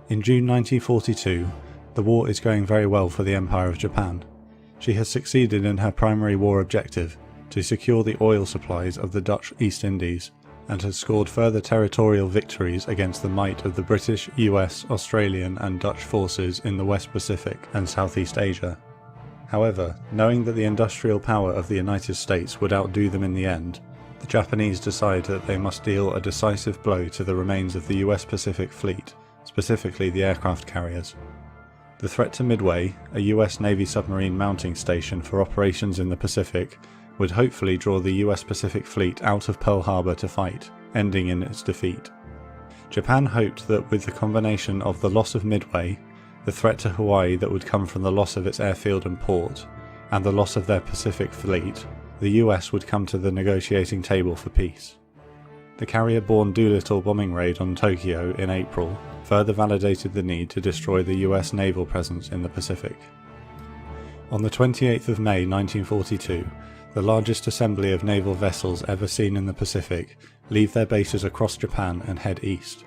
In June 1942, the war is going very well for the Empire of Japan. She has succeeded in her primary war objective, to secure the oil supplies of the Dutch East Indies, and has scored further territorial victories against the might of the British, US, Australian and Dutch forces in the West Pacific and Southeast Asia. However, knowing that the industrial power of the United States would outdo them in the end, the Japanese decide that they must deal a decisive blow to the remains of the US Pacific Fleet, specifically the aircraft carriers. The threat to Midway, a US Navy submarine mounting station for operations in the Pacific, would hopefully draw the US Pacific Fleet out of Pearl Harbor to fight, ending in its defeat. Japan hoped that with the combination of the loss of Midway, the threat to Hawaii that would come from the loss of its airfield and port, and the loss of their Pacific Fleet, the US would come to the negotiating table for peace. The carrier-borne Doolittle bombing raid on Tokyo in April further validated the need to destroy the US naval presence in the Pacific. On the 28th of May 1942, the largest assembly of naval vessels ever seen in the Pacific leave their bases across Japan and head east.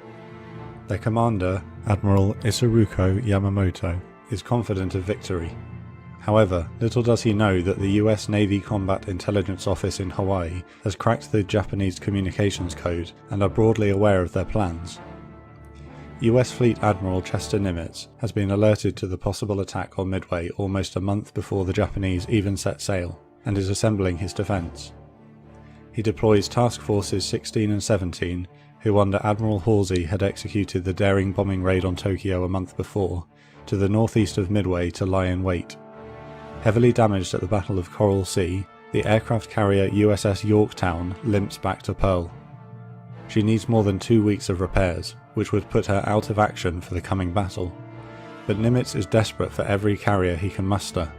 Their commander, Admiral Issaruko Yamamoto, is confident of victory. However, little does he know that the US Navy Combat Intelligence Office in Hawaii has cracked the Japanese communications code and are broadly aware of their plans. US Fleet Admiral Chester Nimitz has been alerted to the possible attack on Midway almost a month before the Japanese even set sail, and is assembling his defence. He deploys Task Forces 16 and 17, who under Admiral Halsey had executed the daring bombing raid on Tokyo a month before, to the northeast of Midway to lie in wait. Heavily damaged at the Battle of Coral Sea, the aircraft carrier USS Yorktown limps back to Pearl. She needs more than 2 weeks of repairs, which would put her out of action for the coming battle. But Nimitz is desperate for every carrier he can muster.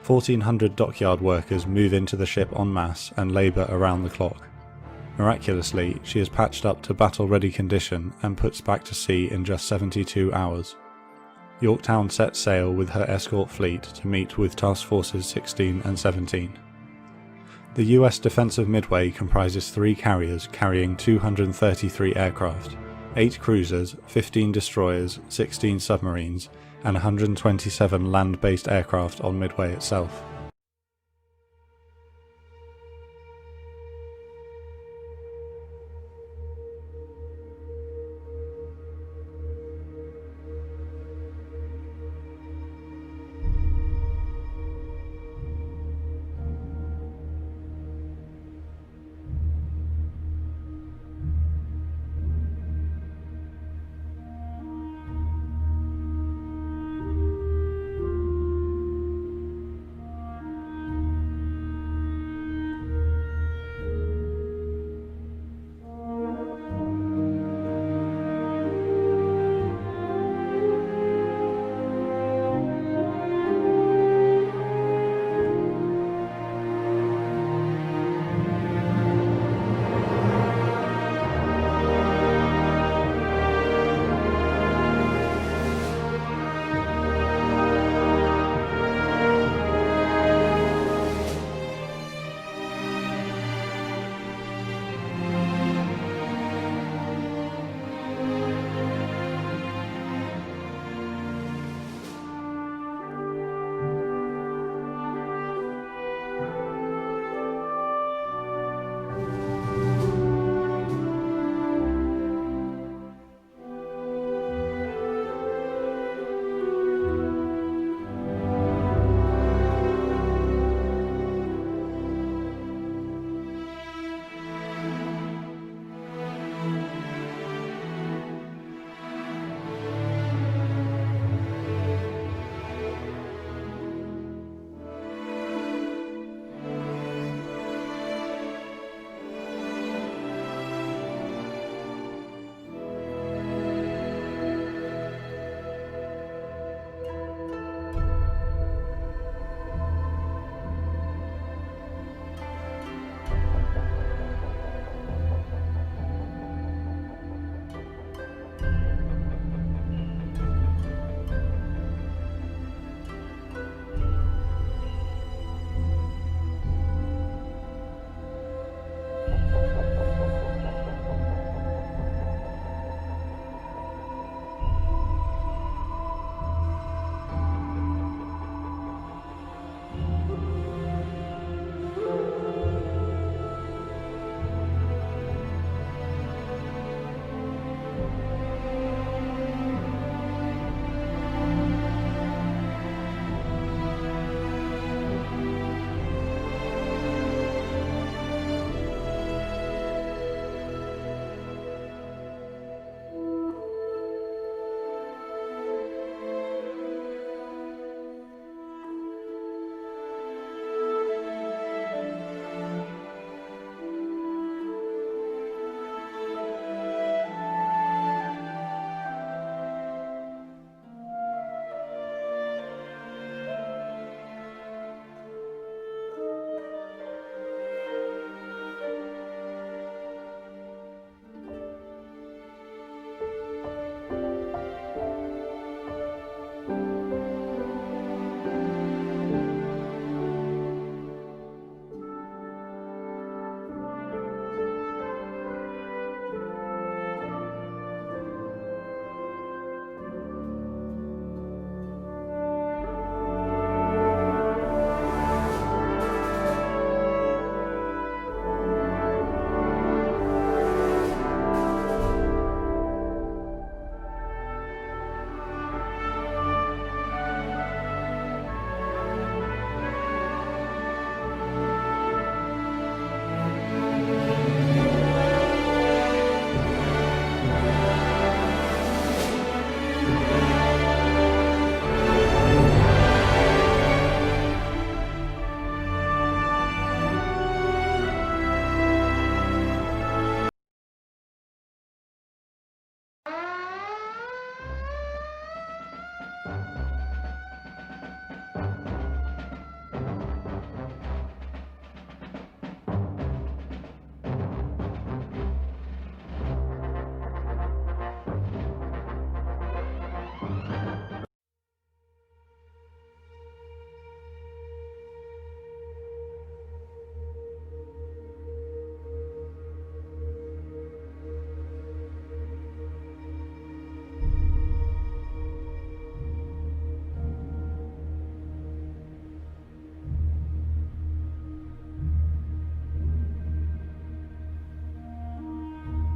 1,400 dockyard workers move into the ship en masse and labour around the clock. Miraculously, she is patched up to battle-ready condition and puts back to sea in just 72 hours. Yorktown sets sail with her escort fleet to meet with Task Forces 16 and 17. The US defence of Midway comprises 3 carriers carrying 233 aircraft, 8 cruisers, 15 destroyers, 16 submarines, and 127 land-based aircraft on Midway itself.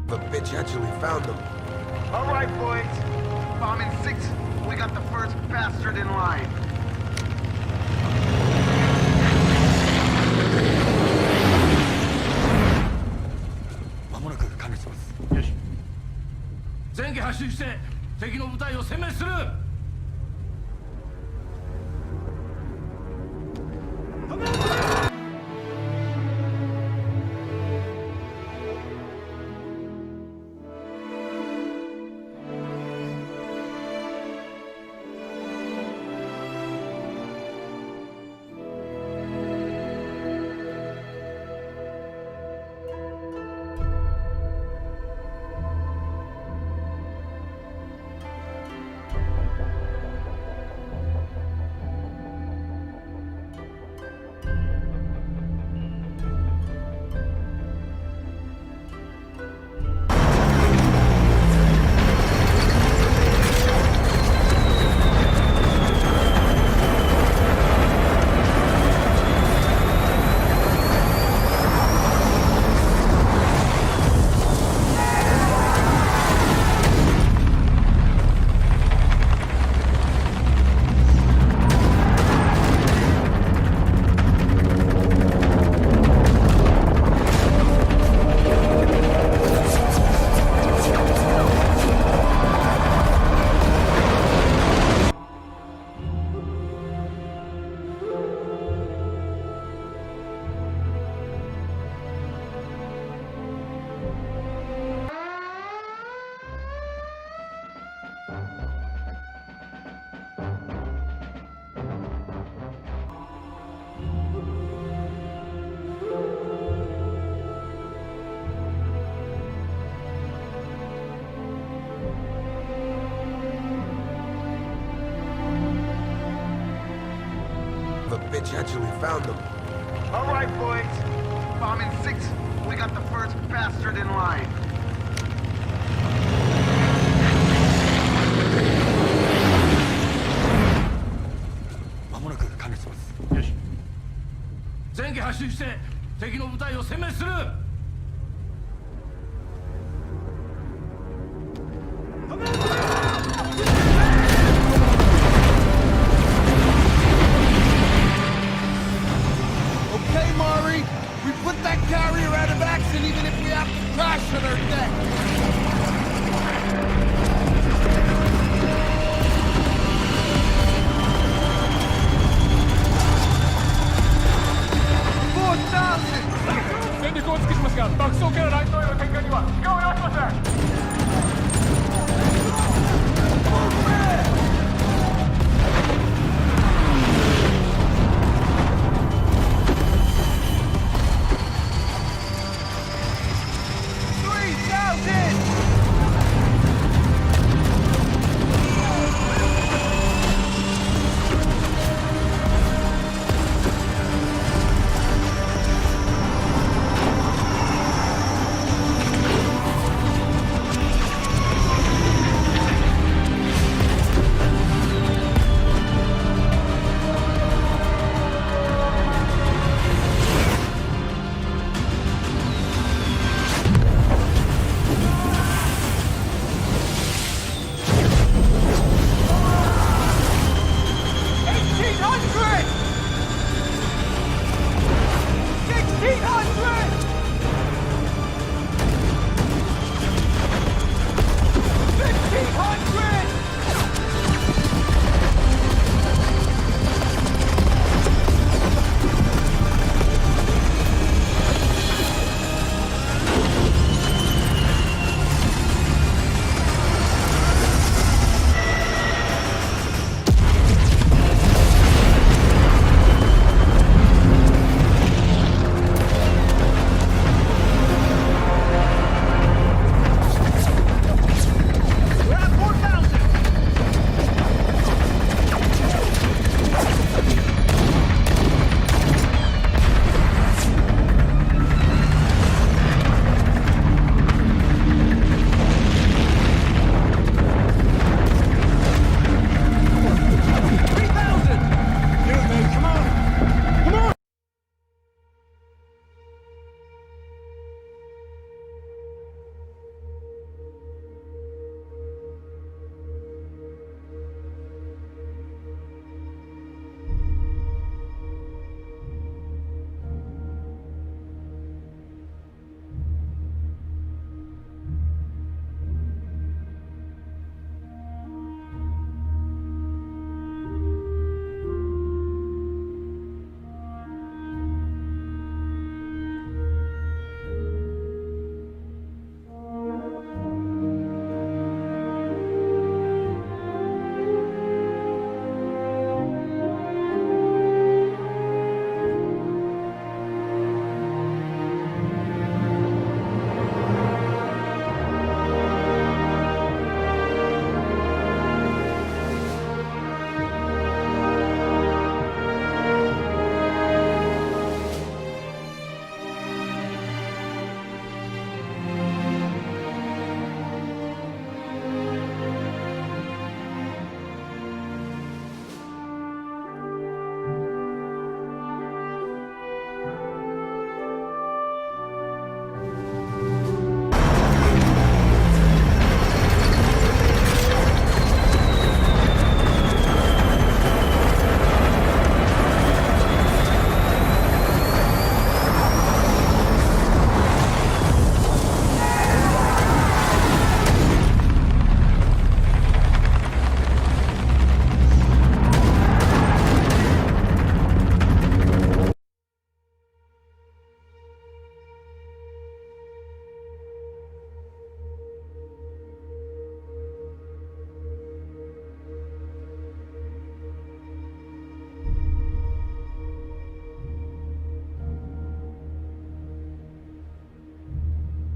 The bitch actually found them. All right, boys. Bomb in 6. We got the first bastard in line. 間もなく完了します。よし。前期発進して敵の部隊を殲滅する。The bitch actually found them. All right, boys. Bomb in 6. We got the first bastard in line. 間もなく完了します。よし。前期発進して敵の部隊を殲滅する。Okay, Mari. We put that carrier out of action even if we have to crash on our deck.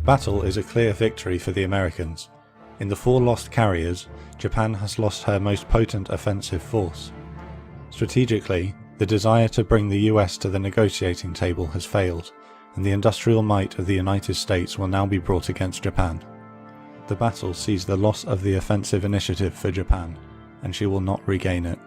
Battle is a clear victory for the Americans. In the 4 lost carriers, Japan has lost her most potent offensive force. Strategically, the desire to bring the US to the negotiating table has failed, and the industrial might of the United States will now be brought against Japan. The battle sees the loss of the offensive initiative for Japan, and she will not regain it.